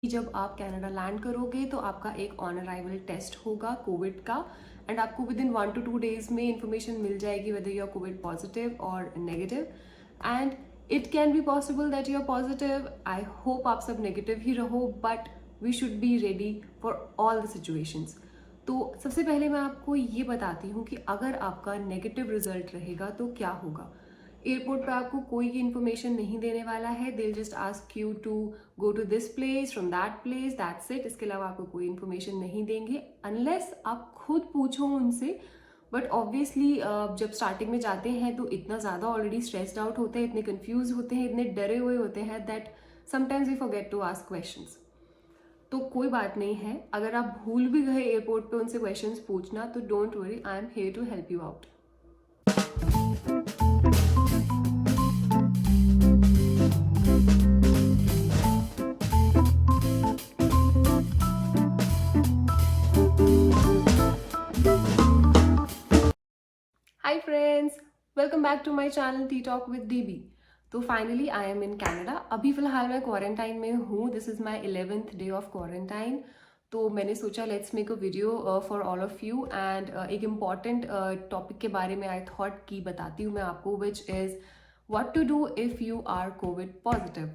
जब आप Canada land करोगे तो आपका एक ऑन अराइवल टेस्ट होगा कोविड का एंड आपको विद इन 1 to 2 days में इंफॉर्मेशन मिल जाएगी whether you are Covid positive or negative and it can be possible that you are positive. I hope आप सब नेगेटिव ही रहो but we should be ready for all the situations. तो सबसे पहले मैं आपको ये बताती हूँ कि अगर आपका नेगेटिव रिजल्ट रहेगा तो क्या होगा। एयरपोर्ट पे आपको कोई इन्फॉर्मेशन नहीं देने वाला है। They just ask you to go to this place from that place, that's it. इसके अलावा आपको कोई इन्फॉर्मेशन नहीं देंगे अनलेस आप खुद पूछो उनसे। बट ऑब्वियसली जब स्टार्टिंग में जाते हैं तो इतना ज़्यादा ऑलरेडी स्ट्रेस्ड आउट होते हैं, इतने कन्फ्यूज होते हैं, इतने डरे हुए होते हैं that sometimes we forget to ask questions. तो कोई बात नहीं है, अगर आप भूल भी गए एयरपोर्ट पे उनसे क्वेश्चंस पूछना तो don't worry, I am here to help you out. Hi friends, welcome back to my channel T talk with DB. तो finally I am in Canada. अभी फिलहाल मैं क्वारंटाइन में हूँ। This is my 11th day of quarantine. तो मैंने सोचा let's make a video for all of you and एक इम्पॉर्टेंट टॉपिक के बारे में आई थॉट की बताती हूँ मैं आपको, which is what to do if you are Covid positive.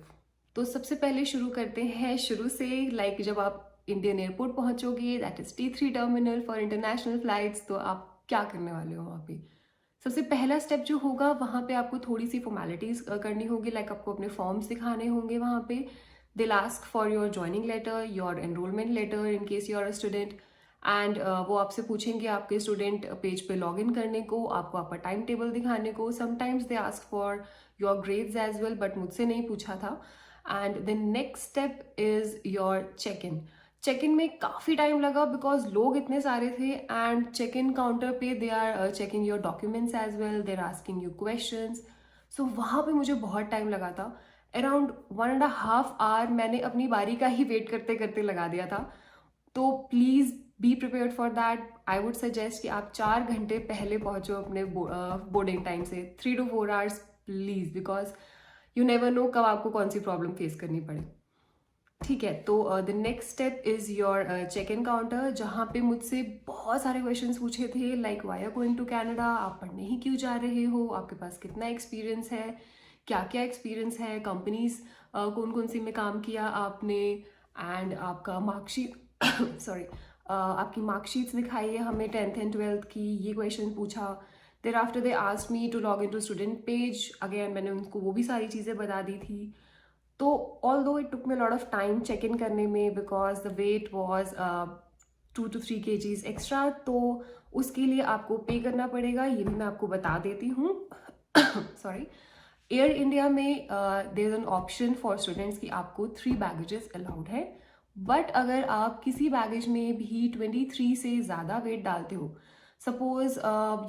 तो सबसे पहले शुरू करते हैं शुरू से। जब आप इंडियन एयरपोर्ट पहुंचोगे, that is T3 terminal for international flights, तो आप क्या करने वाले हो वहाँ पे। सबसे पहला स्टेप जो होगा वहाँ पे आपको थोड़ी सी फॉर्मेलिटीज करनी होगी। आपको अपने फॉर्म्स दिखाने होंगे वहाँ पे। They'll ask for your joining letter, your enrolment letter in case you are a student and वो आपसे पूछेंगे आपके स्टूडेंट पेज पे लॉग इन करने को, आपको आपका टाइम टेबल दिखाने को। Sometimes they ask for your grades as well, but मुझसे नहीं पूछा था। And then next step is your check in में काफ़ी टाइम लगा बिकॉज लोग इतने सारे थे एंड चेक इन काउंटर पे they are checking your documents as well, they are asking you questions. So वहाँ पे मुझे बहुत टाइम लगा था। अराउंड 1.5 hour मैंने अपनी बारी का ही वेट करते करते लगा दिया था। तो please be prepared for that. I would suggest कि आप 4 घंटे पहले पहुंचो अपने बोर्डिंग टाइम से, 3 to 4 hours please, because you never know कब आपको कौन सी प्रॉब्लम फेस करनी पड़े। ठीक है, तो the next step is your check in counter, जहाँ पे मुझसे बहुत सारे क्वेश्चंस पूछे थे like why are going to Canada, आप पढ़ने ही क्यों जा रहे हो, आपके पास कितना एक्सपीरियंस है, क्या क्या एक्सपीरियंस है, कंपनीज कौन कौन सी में काम किया आपने, एंड आपका मार्कशीट सॉरी आपकी मार्कशीट्स दिखाइए हमें 10th एंड 12th की। ये क्वेश्चन पूछा। Thereafter they asked me to log in to student page, again मैंने उनको वो भी सारी चीज़ें बता दी थी। तो although it took me lot of time check in करने में because the weight was 2 to 3 kgs extra, तो उसके लिए आपको पे करना पड़ेगा, ये भी मैं आपको बता देती हूँ। सॉरी, एयर इंडिया में there is an option for students कि आपको 3 बैगेजेस अलाउड है। बट अगर आप किसी बैगेज में भी 23 से ज़्यादा वेट डालते हो, suppose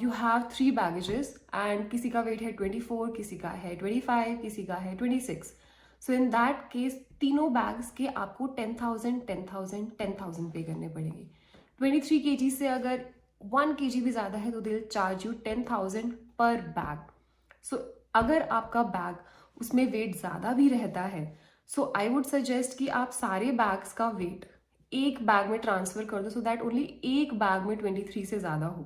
you have 3 baggages and किसी का वेट है 24, किसी का है 25, किसी का है 26, सो इन दैट केस तीनों बैग्स के आपको 10,000 10,000 10,000 पे करने पड़ेंगे। 23 kg से अगर 1 kg भी ज़्यादा है तो दिल चार्ज यू 10,000 पर बैग। सो अगर आपका बैग उसमें वेट ज़्यादा भी रहता है, सो आई वुड सजेस्ट कि आप सारे बैग्स का वेट एक बैग में ट्रांसफर कर दो, सो दैट ओनली एक बैग में 23 से ज़्यादा हो।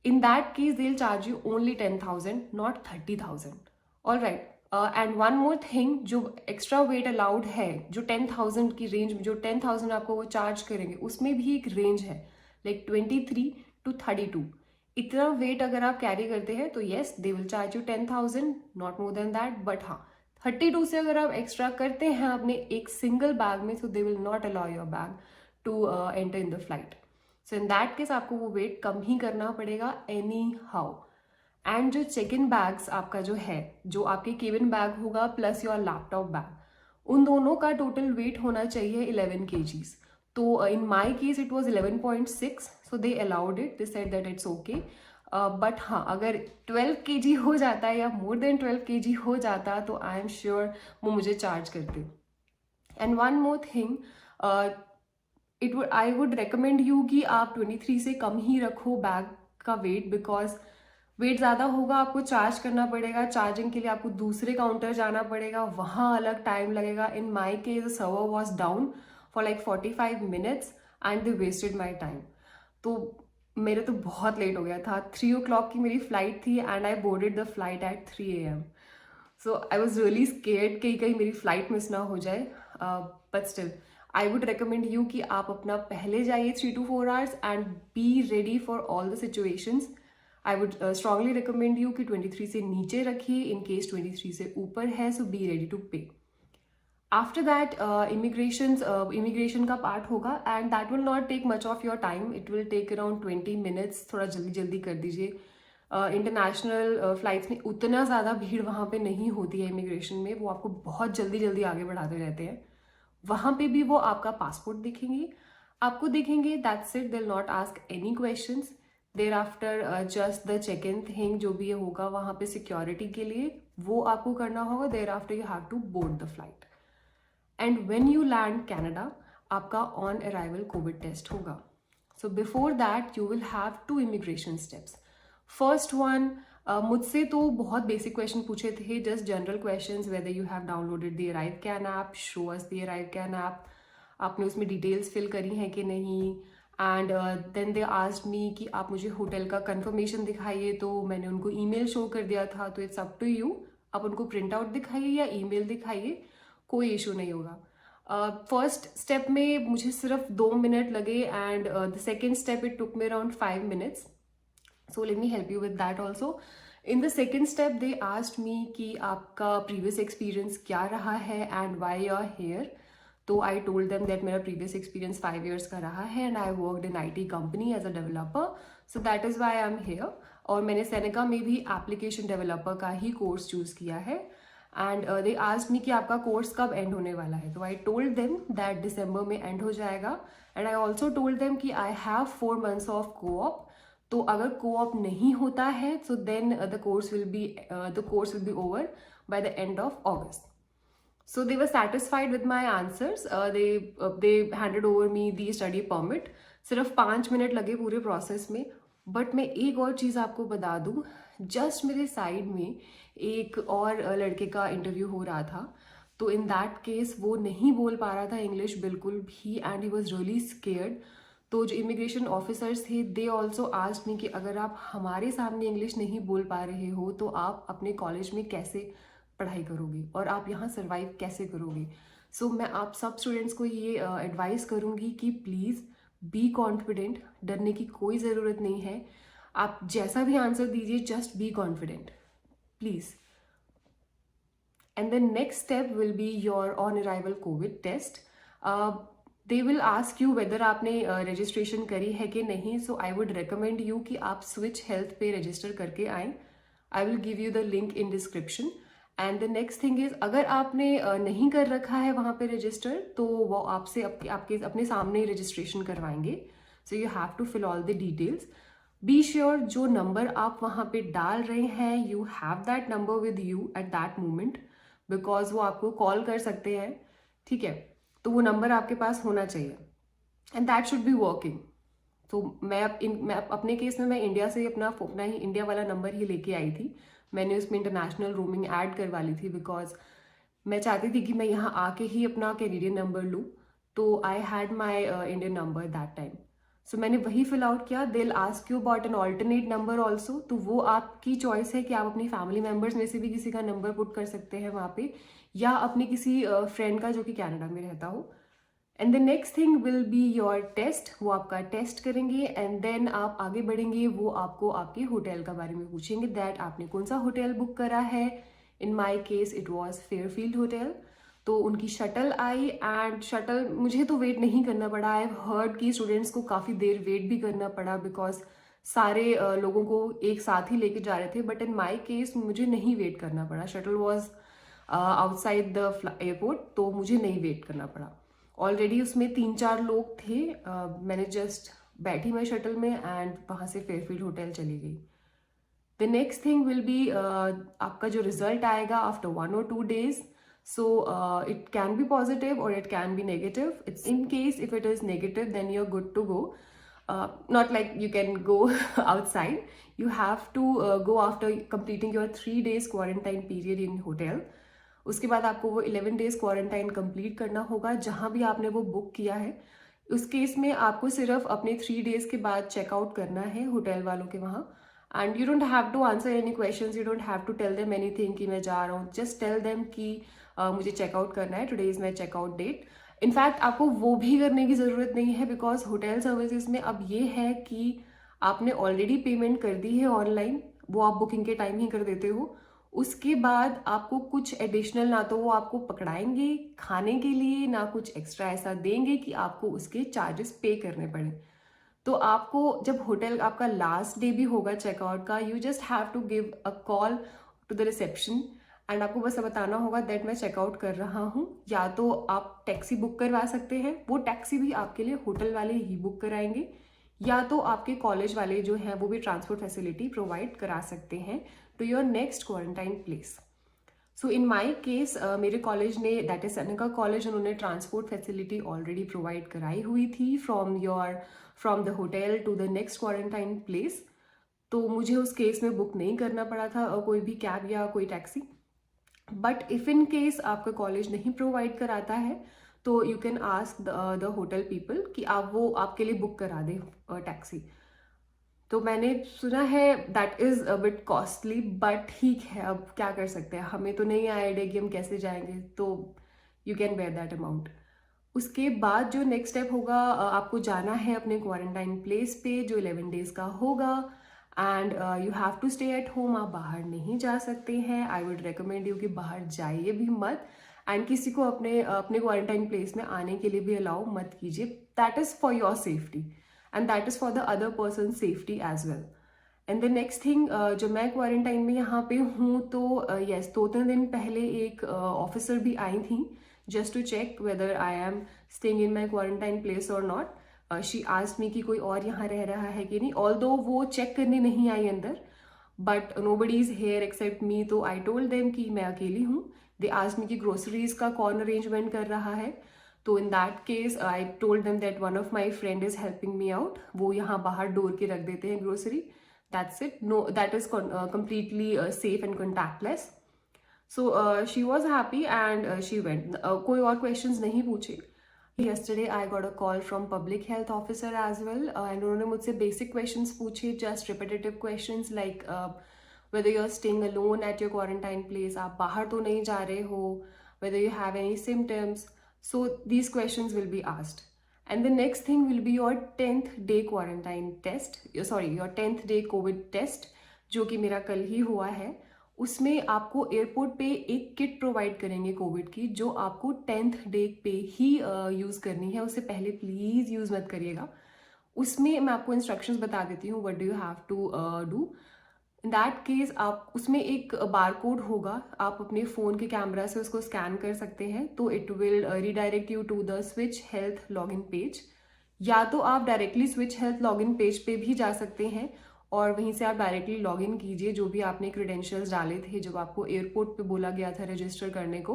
In that case, they'll charge you only 10,000, not 30,000. All right. And one more thing, जो एक्स्ट्रा वेट अलाउड है, जो 10,000 की रेंज में, जो 10,000 आपको वो चार्ज करेंगे, उसमें भी एक रेंज है, लाइक 23 to 32। इतना वेट अगर आप कैरी करते हैं तो yes they will charge you 10,000, not more than that. But हाँ, 32 से अगर आप एक्स्ट्रा करते हैं अपने एक सिंगल बैग में, so they will not allow your bag to enter in the flight. So in that case आपको वो वेट कम ही करना पड़ेगा एनी हाउ। एंड जो चेक इन बैग्स आपका जो है, जो आपके केबिन बैग होगा प्लस योर लैपटॉप बैग, उन दोनों का टोटल वेट होना चाहिए 11 kgs। तो in my case it was 11.6, so they allowed it, they said that it's okay. But हाँ, अगर 12 kg हो जाता है या मोर देन 12 kg हो जाता तो आई एम श्योर वो मुझे चार्ज करते। And one more thing, I would recommend you कि आप 23 से कम ही रखो बैग का वेट, बिकॉज वेट ज़्यादा होगा, आपको चार्ज करना पड़ेगा, चार्जिंग के लिए आपको दूसरे काउंटर जाना पड़ेगा, वहाँ अलग टाइम लगेगा. In my case the server was down for like 45 minutes and they wasted my time. तो मेरे तो बहुत लेट हो गया था. 3 o'clock की मेरी फ्लाइट थी and I boarded the flight eight 3 AM. So I was really scared कि कहीं मेरी फ्लाइट मिस ना हो जाए. But still I would recommend you कि आप अपना पहले जाइए 3 to 4 hours and B ready for all the situations. I would strongly recommend you कि 23 से नीचे रखिए, इन केस 23 से ऊपर है, so be ready to pay. After that immigration का पार्ट होगा and that will not take much of your time. It will take around 20 minutes. थोड़ा जल्दी जल्दी कर दीजिए. इंटरनेशनल फ्लाइट्स में उतना ज़्यादा भीड़ वहाँ पे नहीं होती है इमिग्रेशन में. वो आपको बहुत जल्दी जल्दी आगे बढ़ाते रहते हैं. वहाँ पे भी वो आपका पासपोर्ट देखेंगे, आपको देखेंगे, that's it. They will not ask any questions. Thereafter just the check in thing जो भी होगा वहाँ पे सिक्योरिटी के लिए, वो आपको करना होगा. Thereafter you have to board the flight. And when you land Canada, आपका ऑन अराइवल कोविड टेस्ट होगा. So before that you will have 2 immigration steps. First one, मुझसे तो बहुत बेसिक क्वेश्चन पूछे थे, just general questions, whether you have downloaded the ArriveCAN app, show us the ArriveCAN app, आपने उसमें details fill करी हैं कि नहीं. एंड देन दे आस्क्ड मी कि आप मुझे होटल का कंफर्मेशन दिखाइए, तो मैंने उनको ईमेल शो कर दिया था. तो इट्स अप टू यू, आप उनको प्रिंट आउट दिखाइए या ईमेल दिखाइए, कोई इशू नहीं होगा. फर्स्ट स्टेप में मुझे सिर्फ 2 minute लगे and the second step it took me around 5 minutes. So let me help you with that also. In the second step, they asked me कि आपका previous experience क्या रहा है and why you are here. तो I told them that मेरा previous experience 5 years का रहा है and I worked in IT company as a developer. So that is why I am here. और मैंने Seneca में भी application developer का ही course choose किया है. And they asked me कि आपका कोर्स कब एंड होने वाला है. तो I told them that December में एंड हो जाएगा. And I also told them कि I have 4 months of co-op. तो अगर co-op नहीं होता है so then the course will be over by the end of August. So they were satisfied with my answers. They handed over me the study permit. सिर्फ 5 minute लगे पूरे process में. But मैं एक और चीज़ आपको बता दूँ, जस्ट मेरे साइड में एक और लड़के का इंटरव्यू हो रहा था. तो इन दैट केस वो नहीं बोल पा रहा था इंग्लिश बिल्कुल भी and he was really scared. तो जो इमिग्रेशन ऑफिसर्स थे दे ऑल्सो आस्क्ड मी कि अगर आप हमारे सामने इंग्लिश नहीं बोल पा रहे हो तो आप अपने कॉलेज में कैसे पढ़ाई करोगे और आप यहाँ सर्वाइव कैसे करोगे. सो मैं आप सब स्टूडेंट्स को ये एडवाइस करूँगी कि प्लीज़ बी कॉन्फिडेंट. डरने की कोई ज़रूरत नहीं है. आप जैसा भी आंसर दीजिए, just be confident please. And the next step will be your on arrival COVID test. They will ask you whether आपने registration करी है कि नहीं. So I would recommend you कि आप Switch Health पे register करके आएं. I will give you the link in description. And the next thing is, अगर आपने नहीं कर रखा है वहाँ पे register, तो वो आपसे आपके अपने सामने registration करवाएंगे. So you have to fill all the details. Be sure जो नंबर आप वहाँ पे डाल रहे हैं, you have that number with you at that moment. Because वो आपको कॉल कर सकते हैं, ठीक है. तो वो नंबर आपके पास होना चाहिए and that should be working. तो मैं अपने केस में मैं इंडिया से अपना ही इंडिया वाला नंबर ही लेके आई थी. मैंने उसमें इंटरनेशनल रोमिंग ऐड करवा ली थी बिकॉज मैं चाहती थी कि मैं यहाँ आके ही अपना कैनेडियन नंबर लूँ. तो I had my Indian number that time. So मैंने वही फिल आउट किया. They will ask you about an alternate number also. तो वो आपकी चॉइस है कि आप अपनी फैमिली मेम्बर्स में से भी किसी का नंबर पुट कर सकते हैं वहाँ पे, या अपने किसी फ्रेंड का जो कि कनाडा में रहता हो. And the next thing will be your test. वो आपका टेस्ट करेंगे एंड देन आप आगे बढ़ेंगे. वो आपको आपके होटल का बारे में पूछेंगे, दैट आपने कौन सा होटल बुक करा है. In my case it was Fairfield hotel. तो उनकी शटल आई एंड शटल मुझे तो वेट नहीं करना पड़ा. आई हैव हर्ड कि स्टूडेंट्स को काफ़ी देर वेट भी करना पड़ा बिकॉज सारे लोगों को एक साथ ही लेके जा रहे थे. बट इन माई केस मुझे नहीं वेट करना पड़ा. Shuttle was outside the airport, तो मुझे नहीं वेट करना पड़ा. ऑलरेडी उसमें 3-4 लोग थे. मैंने जस्ट बैठी मैं शटल में एंड वहाँ से फेयरफील्ड होटल चली गई. The next thing will B आपका जो रिजल्ट आएगा after 1 or 2 days. So it can be positive or it can be negative. It's in case if it is negative, then you're good to go. not like you can go outside. You have to go after completing your 3 days quarantine period in hotel. उसके बाद आपको वो 11 days quarantine complete करना होगा जहाँ भी आपने वो बुक किया है. उस केस में आपको सिर्फ अपने 3 डेज के बाद चेकआउट करना है होटल वालों के वहाँ. And you don't have to answer any questions, you don't have to tell them anything कि मैं जा रहा हूँ. जस्ट टेल देम कि मुझे चेकआउट करना है, today is my checkout date. In fact आपको वो भी करने की ज़रूरत नहीं है, बिकॉज होटल सर्विसेज में अब ये है कि आपने ऑलरेडी पेमेंट कर दी है ऑनलाइन, वो आप बुकिंग के टाइम ही कर देते हो. उसके बाद आपको कुछ एडिशनल, ना तो वो आपको पकड़ाएंगे खाने के लिए, ना कुछ एक्स्ट्रा ऐसा देंगे कि आपको उसके चार्जेस पे करने पड़े. तो आपको जब होटल आपका लास्ट डे भी होगा चेकआउट का, you just have to give a call to the reception and आपको बस बताना होगा दैट मैं चेकआउट कर रहा हूँ. या तो आप टैक्सी बुक करवा सकते हैं, वो टैक्सी भी आपके लिए होटल वाले ही बुक कराएंगे, या तो आपके कॉलेज वाले जो हैं वो भी ट्रांसपोर्ट फैसिलिटी प्रोवाइड करा सकते हैं to your next quarantine place. So in my case मेरे कॉलेज ने, दैट इज सेनेका कॉलेज, उन्होंने ट्रांसपोर्ट फैसिलिटी ऑलरेडी प्रोवाइड कराई हुई थी from the hotel to the next quarantine place. तो मुझे उस केस में बुक नहीं करना पड़ा था कोई भी कैब या कोई taxi. But if in case आपका कॉलेज नहीं प्रोवाइड कराता है तो you can ask the hotel people कि आप वो आपके लिए बुक करा दे टैक्सी. तो मैंने सुना है that is a bit costly, but ठीक है, अब क्या कर सकते हैं, हमें तो नहीं आइडिया कि हम कैसे जाएंगे, तो you can bear that amount. उसके बाद जो नेक्स्ट स्टेप होगा, आपको जाना है अपने क्वारंटाइन प्लेस पे जो 11 डेज का होगा. And you have to stay at home. आप बाहर नहीं जा सकते हैं. आई वुड रिकमेंड यू कि बाहर जाइए भी मत, एंड किसी को अपने क्वारंटाइन प्लेस में आने के लिए भी अलाउ मत कीजिए. That is for your safety and that is for the other person safety as well. And the next thing, जो मैं क्वारंटाइन में यहाँ पे हूँ, तो यस 2-3 दिन पहले एक ऑफिसर भी आई थी just to check whether I am staying in my quarantine place or not. She asked me कि कोई और यहाँ रह रहा है कि नहीं. Although वो चेक करने नहीं आई अंदर, but nobody is here except me. तो I told them कि मैं अकेली हूँ. They asked me कि groceries का कौन arrangement कर रहा है. तो in that case I told them that one of my friend is helping me out. वो यहाँ बाहर डोर के रख देते हैं grocery. That's it. No, that is completely safe and contactless. So she was happy and she went. कोई और questions नहीं पूछे. Yesterday I got a call from public health officer as well and उन्होंने मुझसे basic questions पूछे, just repetitive questions like whether you're staying alone at your quarantine place, आप बाहर तो नहीं जा रहे हो, whether you have any symptoms. So these questions will be asked. And the next thing will be your 10th day quarantine test, sorry your 10th day COVID test, जो कि मेरा कल ही हुआ है. उसमें आपको एयरपोर्ट पे एक किट प्रोवाइड करेंगे कोविड की, जो आपको 10th डे पे ही यूज़ करनी है. उससे पहले प्लीज़ यूज़ मत करिएगा. उसमें मैं आपको इंस्ट्रक्शंस बता देती हूँ what do you have to do. In that case आप उसमें एक बार कोड होगा, आप अपने फ़ोन के कैमरा से उसको स्कैन कर सकते हैं, तो it will redirect you to the Switch Health login page. या तो आप directly Switch Health login page पे भी जा सकते हैं और वहीं से आप डायरेक्टली लॉगिन कीजिए जो भी आपने क्रेडेंशियल्स डाले थे जब आपको एयरपोर्ट पे बोला गया था रजिस्टर करने को,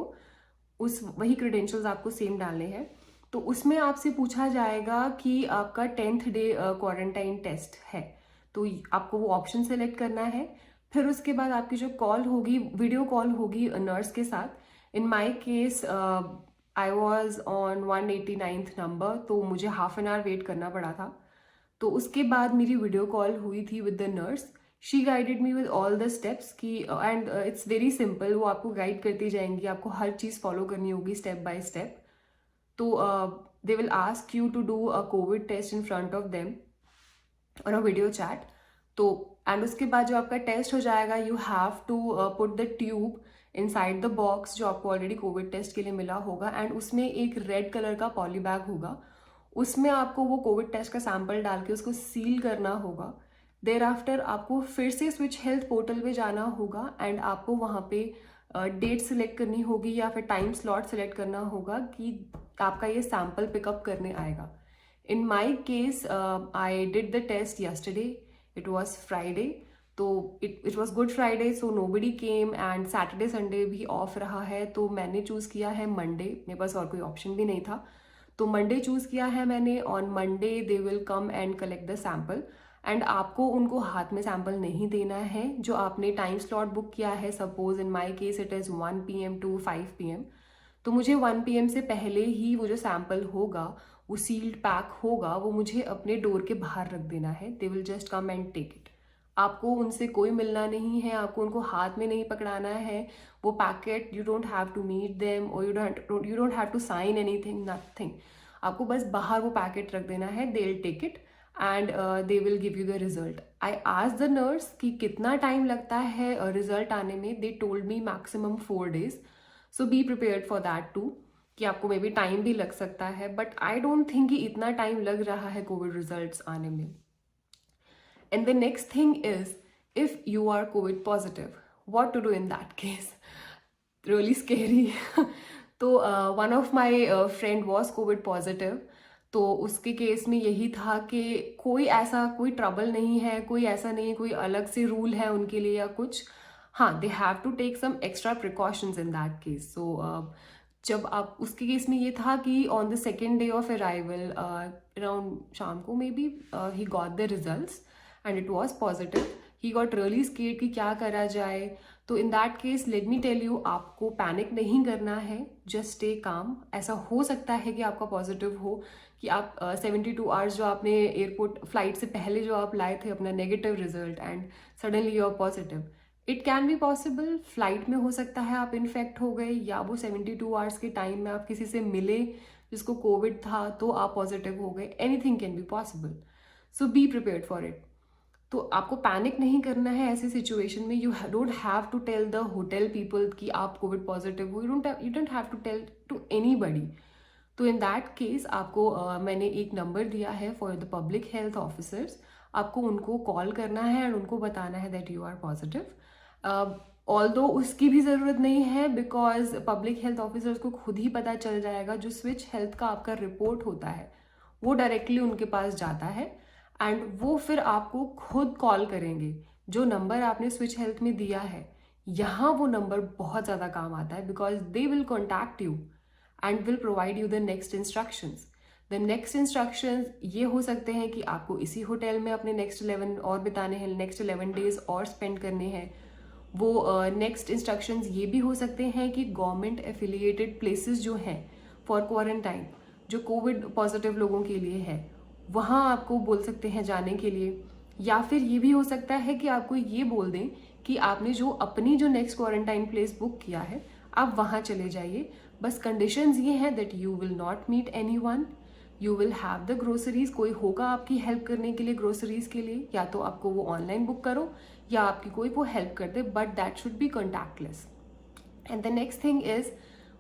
वही क्रेडेंशियल्स आपको सेम डालने हैं. तो उसमें आपसे पूछा जाएगा कि आपका 10th डे क्वारंटाइन टेस्ट है, तो आपको वो ऑप्शन सेलेक्ट करना है. फिर उसके बाद आपकी जो कॉल होगी, वीडियो कॉल होगी नर्स के साथ. In my case I was on 189th number, तो मुझे हाफ एन आवर वेट करना पड़ा था. तो उसके बाद मेरी वीडियो कॉल हुई थी with the nurse. She guided me with all the steps की, एंड इट्स वेरी सिंपल. वो आपको गाइड करती जाएंगी, आपको हर चीज़ फॉलो करनी होगी स्टेप बाय स्टेप. तो they will ask you to do a COVID test in front of them और अ वीडियो चैट. तो एंड उसके बाद जो आपका टेस्ट हो जाएगा, you have to put the tube inside the box जो आपको ऑलरेडी कोविड टेस्ट के लिए मिला होगा, एंड उसमें एक रेड कलर का पॉली बैग होगा. उसमें आपको वो कोविड टेस्ट का सैंपल डाल के उसको सील करना होगा. देर आफ्टर आपको फिर से स्विच हेल्थ पोर्टल पे जाना होगा एंड आपको वहाँ पे डेट सिलेक्ट करनी होगी या फिर टाइम स्लॉट सिलेक्ट करना होगा कि आपका ये सैंपल पिकअप करने आएगा. In my case I did the test yesterday, it was Friday, तो it was Good Friday, so nobody came and Saturday Sunday भी ऑफ रहा है, तो मैंने चूज़ किया है मंडे. मेरे पास और कोई ऑप्शन भी नहीं था, तो मंडे चूज़ किया है मैंने. On Monday they will come and collect the sample. And आपको उनको हाथ में सैम्पल नहीं देना है. जो आपने टाइम स्लॉट बुक किया है, suppose in my case it is 1 PM to 5 PM, तो मुझे 1 PM से पहले ही वो जो सैम्पल होगा, वो सील्ड पैक होगा, वो मुझे अपने डोर के बाहर रख देना है. They will just come and take it. आपको उनसे कोई मिलना नहीं है, आपको उनको हाथ में नहीं पकड़ाना है. वो packet you don't have to meet them और you don't have to sign anything, nothing. आपको बस बाहर वो पैकेट रख देना है. They will take it and they will give you the result. I asked the nurse कि कितना टाइम लगता है रिजल्ट आने में. They told me maximum 4 days. So be prepared for that too, कि आपको मे बी टाइम भी लग सकता है. बट आई डोंट थिंक कि इतना टाइम लग रहा है कोविड रिजल्ट्स आने में. And the next thing is, if you are COVID positive, what to do in that case? Really scary. तो one of my friend was COVID positive. तो उसके केस में यही था कि कोई ट्रबल नहीं है, कोई ऐसा नहीं है, कोई अलग से रूल है उनके लिए या कुछ. हाँ, they have to take some extra precautions in that case. So जब आप उसके केस में ये था कि on the second day of arrival around शाम को maybe he got the results and it was positive. He got really scared कि क्या करा जाए. तो in that case let me tell you, आपको पैनिक नहीं करना है. just stay calm. ऐसा हो सकता है कि आपका पॉजिटिव हो, कि आप 72 आवर्स जो आपने एयरपोर्ट फ्लाइट से पहले जो आप लाए थे अपना negative result and suddenly you are positive. It can be possible. Flight में हो सकता है आप इन्फेक्ट हो गए, या वो 72 आवर्स के टाइम में आप किसी से मिले जिसको कोविड था तो आप पॉजिटिव हो गए. Anything can be possible. So be prepared for it. तो आपको पैनिक नहीं करना है ऐसी सिचुएशन में. You don't have to tell the hotel people कि आप कोविड पॉजिटिव हो. You don't have to tell to anybody. तो इन दैट केस आपको मैंने एक नंबर दिया है for the public health officers. आपको उनको कॉल करना है एंड उनको बताना है that you are positive. Although उसकी भी ज़रूरत नहीं है, बिकॉज पब्लिक हेल्थ ऑफिसर्स को खुद ही पता चल जाएगा. जो स्विच हेल्थ का आपका रिपोर्ट होता है वो डायरेक्टली उनके पास जाता है एंड वो फिर आपको खुद कॉल करेंगे. जो नंबर आपने स्विच हेल्थ में दिया है, यहाँ वो नंबर बहुत ज़्यादा काम आता है, because they will contact you and will provide you the next instructions. The next instructions ये हो सकते हैं कि आपको इसी होटल में अपने नेक्स्ट 11 और बिताने हैं, नेक्स्ट 11 डेज और स्पेंड करने हैं. वो नेक्स्ट इंस्ट्रक्शंस ये भी हो सकते हैं कि गवर्नमेंट एफिलिएटेड प्लेसेस जो हैं फॉर क्वारंटाइन, जो कोविड पॉजिटिव लोगों के लिए है, वहाँ आपको बोल सकते हैं जाने के लिए. या फिर ये भी हो सकता है कि आपको ये बोल दें कि आपने अपनी जो नेक्स्ट क्वारंटाइन प्लेस बुक किया है आप वहाँ चले जाइए. बस कंडीशंस ये हैं that you will not meet anyone, you will have the groceries. कोई होगा आपकी हेल्प करने के लिए ग्रोसरीज के लिए, या तो आपको वो ऑनलाइन बुक करो या आपकी कोई वो हेल्प कर दे, but that should be contactless. And the next thing is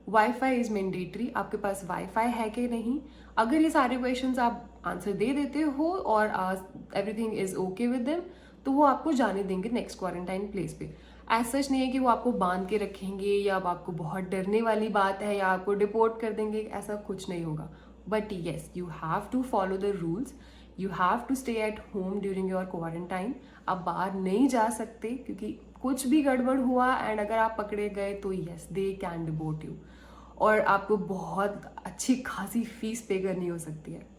wifi is mandatory. आपके पास वाईफाई है कि नहीं. अगर ये सारे क्वेश्चंस आप आंसर दे देते हो और everything is okay with them, तो वो आपको जाने देंगे नेक्स्ट क्वारंटाइन प्लेस पे. एज सच नहीं है कि वो आपको बांध के रखेंगे या अब आपको बहुत डरने वाली बात है या आपको डिपोर्ट कर देंगे, ऐसा कुछ नहीं होगा. But yes, you have to follow the rules. You have to stay at home during your quarantine. आप बाहर नहीं जा सकते, क्योंकि कुछ भी गड़बड़ हुआ एंड अगर आप पकड़े गए तो yes, they can deport you, और आपको बहुत अच्छी खासी फीस पे करनी हो सकती है.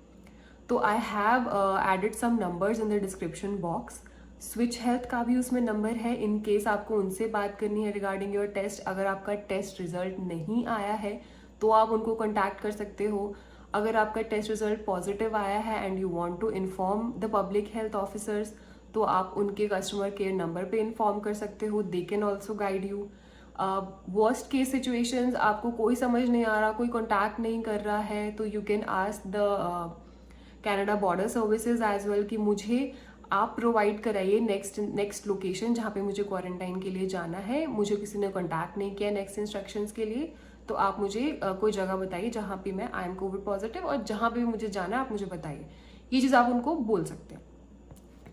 तो I have added some numbers in the description box. Switch Health का भी उसमें नंबर है, इन केस आपको उनसे बात करनी है रिगार्डिंग योर टेस्ट. अगर आपका टेस्ट रिजल्ट नहीं आया है तो आप उनको कॉन्टैक्ट कर सकते हो. अगर आपका टेस्ट रिजल्ट पॉजिटिव आया है and you want to inform the public health officers, तो आप उनके कस्टमर केयर नंबर पे इन्फॉर्म कर सकते हो. They can also guide you. Worst case situations, आपको कोई समझ नहीं आ रहा, कोई कॉन्टैक्ट नहीं कर रहा है, तो you can ask the Canada border services as well कि मुझे आप प्रोवाइड कराइए नेक्स्ट लोकेशन जहाँ पे मुझे क्वारंटाइन के लिए जाना है. मुझे किसी ने कॉन्टैक्ट नहीं किया नेक्स्ट इंस्ट्रक्शंस के लिए, तो आप मुझे कोई जगह बताइए जहाँ पे मैं आई एम कोविड पॉजिटिव, और जहाँ पे भी मुझे जाना है आप मुझे बताइए. ये चीज़ आप उनको बोल सकते हैं.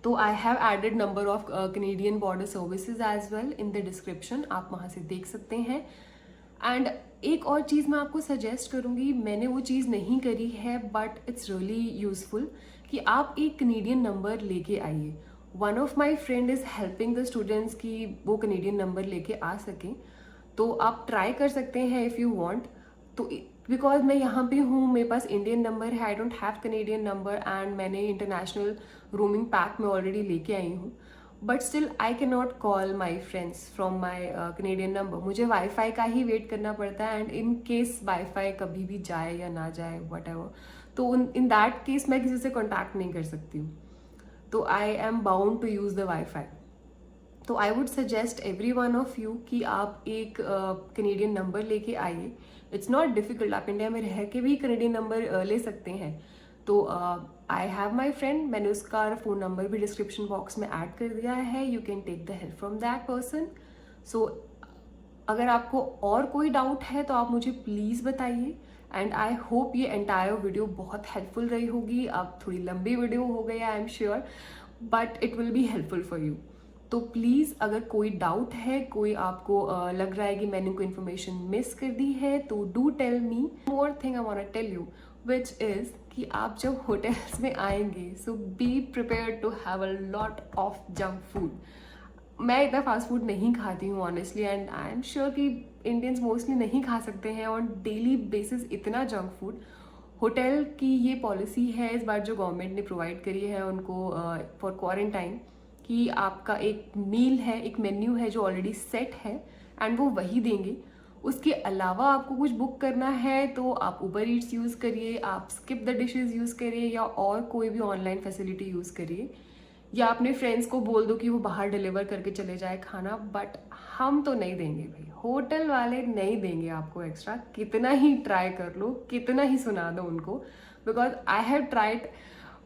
तो I have added number of Canadian border services as well in the description. आप वहाँ से देख सकते हैं. एंड एक और चीज़ मैं आपको सजेस्ट करूँगी, मैंने वो चीज़ नहीं करी है बट इट्स रियली यूजफुल, कि आप एक कैनेडियन नंबर लेके आइए. One of my friend is helping the students कि वो कैनेडियन नंबर लेके आ सकें. तो आप ट्राई कर सकते हैं इफ़ यू वांट. तो बिकॉज मैं यहाँ पे हूँ, मेरे पास इंडियन नंबर है, I don't have Canadian number, and मैंने इंटरनेशनल रोमिंग पैक में ऑलरेडी लेके आई हूँ, but still I can not call my friends from my Canadian number. मुझे वाईफाई का ही वेट करना पड़ता है, एंड इन केस वाईफाई कभी भी जाए या ना जाए वट एवर, तो इन दैट केस मैं किसी से कॉन्टैक्ट नहीं कर सकती हूँ, तो I am bound to use the wifi. तो I would suggest every one of you कि आप एक कनेडियन नंबर लेके आइए। इट्स नॉट डिफिकल्ट, आप इंडिया में रह के भी कनेडियन नंबर ले सकते हैं। तो आई हैव माई फ्रेंड, मैंने उसका फ़ोन नंबर भी डिस्क्रिप्शन बॉक्स में ऐड कर दिया है, you can take the help from that person. So अगर आपको और कोई डाउट है तो आप मुझे प्लीज़ बताइए, एंड आई होप ये एंटायर वीडियो बहुत हेल्पफुल रही होगी। अब थोड़ी लंबी वीडियो हो गई आई am sure, but it will be helpful for you. तो प्लीज़ अगर कोई डाउट है, कोई आपको लग रहा है कि मैंने कोई इन्फॉर्मेशन मिस कर दी है, तो do tell me. More thing I want to tell you which is कि आप जब होटल्स में आएंगे, so be prepared to have a lot of junk food. मैं इतना फास्ट फूड नहीं खाती हूँ honestly, and I am sure कि इंडियंस मोस्टली नहीं खा सकते हैं ऑन डेली बेसिस इतना जंक फूड। होटल की ये पॉलिसी है इस बार जो गवर्नमेंट ने प्रोवाइड करी है उनको फॉर क्वारंटाइन, कि आपका एक मील है, एक मेन्यू है जो ऑलरेडी सेट है, एंड वो वही देंगे। उसके अलावा आपको कुछ बुक करना है तो आप उबर ईट्स यूज़ करिए, आप स्किप द डिशेज़ यूज़ करिए, या और कोई भी ऑनलाइन फैसिलिटी यूज़ करिए, या अपने फ्रेंड्स को बोल दो कि वो बाहर डिलीवर करके चले जाए खाना। बट हम तो नहीं देंगे भाई, होटल वाले नहीं देंगे आपको एक्स्ट्रा, कितना ही ट्राई कर लो, कितना ही सुना दो उनको, बिकॉज आई हैव ट्राइड।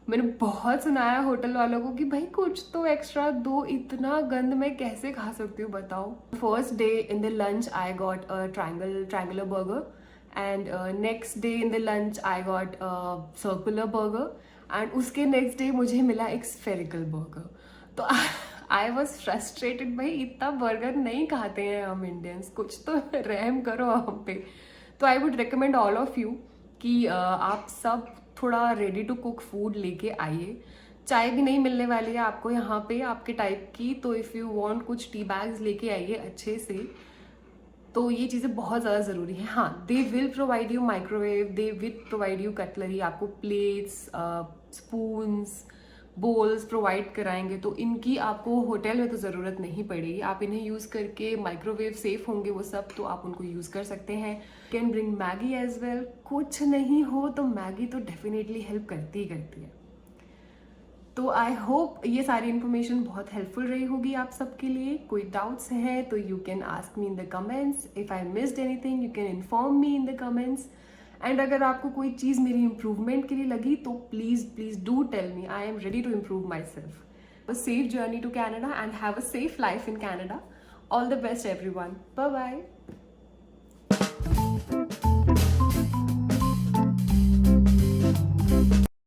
मैंने बहुत सुनाया होटल वालों को कि भाई कुछ तो एक्स्ट्रा दो, इतना गंद मैं कैसे खा सकती हूँ बताओ। First day in the lunch I got a triangular burger, and next day in the lunch I got a circular burger, and उसके नेक्स्ट डे मुझे मिला एक स्फेरिकल बर्गर। तो आई वॉज फ्रस्ट्रेटेड, भाई इतना बर्गर नहीं खाते हैं हम इंडियंस, कुछ तो रहम करो हम पे। तो I would recommend all of you कि आप सब थोड़ा रेडी टू कुक फूड लेके आइए। चाय भी नहीं मिलने वाली है आपको यहाँ पे आपके टाइप की, तो इफ़ यू वांट कुछ टी बैग्स लेके आइए अच्छे से। तो ये चीज़ें बहुत ज़्यादा ज़रूरी है। हाँ, they will provide you microwave, they will provide you cutlery, आपको प्लेट्स, स्पून्स, बोल्स प्रोवाइड कराएंगे, तो इनकी आपको होटल में तो ज़रूरत नहीं पड़ेगी। आप इन्हें यूज़ करके, माइक्रोवेव सेफ होंगे वो सब, तो आप उनको यूज़ कर सकते हैं। Can bring Maggi as well, कुछ नहीं हो तो मैगी तो डेफिनेटली हेल्प करती ही करती है। तो आई होप ये सारी इन्फॉर्मेशन बहुत हेल्पफुल रही होगी आप सबके लिए। कोई डाउट्स हैं तो you can ask me in the comments, if I missed anything you can inform me in the comments, and अगर आपको कोई चीज़ मेरी इम्प्रूवमेंट के लिए लगी तो please do tell me, I am ready to improve myself. A safe journey to Canada and have a safe life in Canada. All the best everyone, bye bye.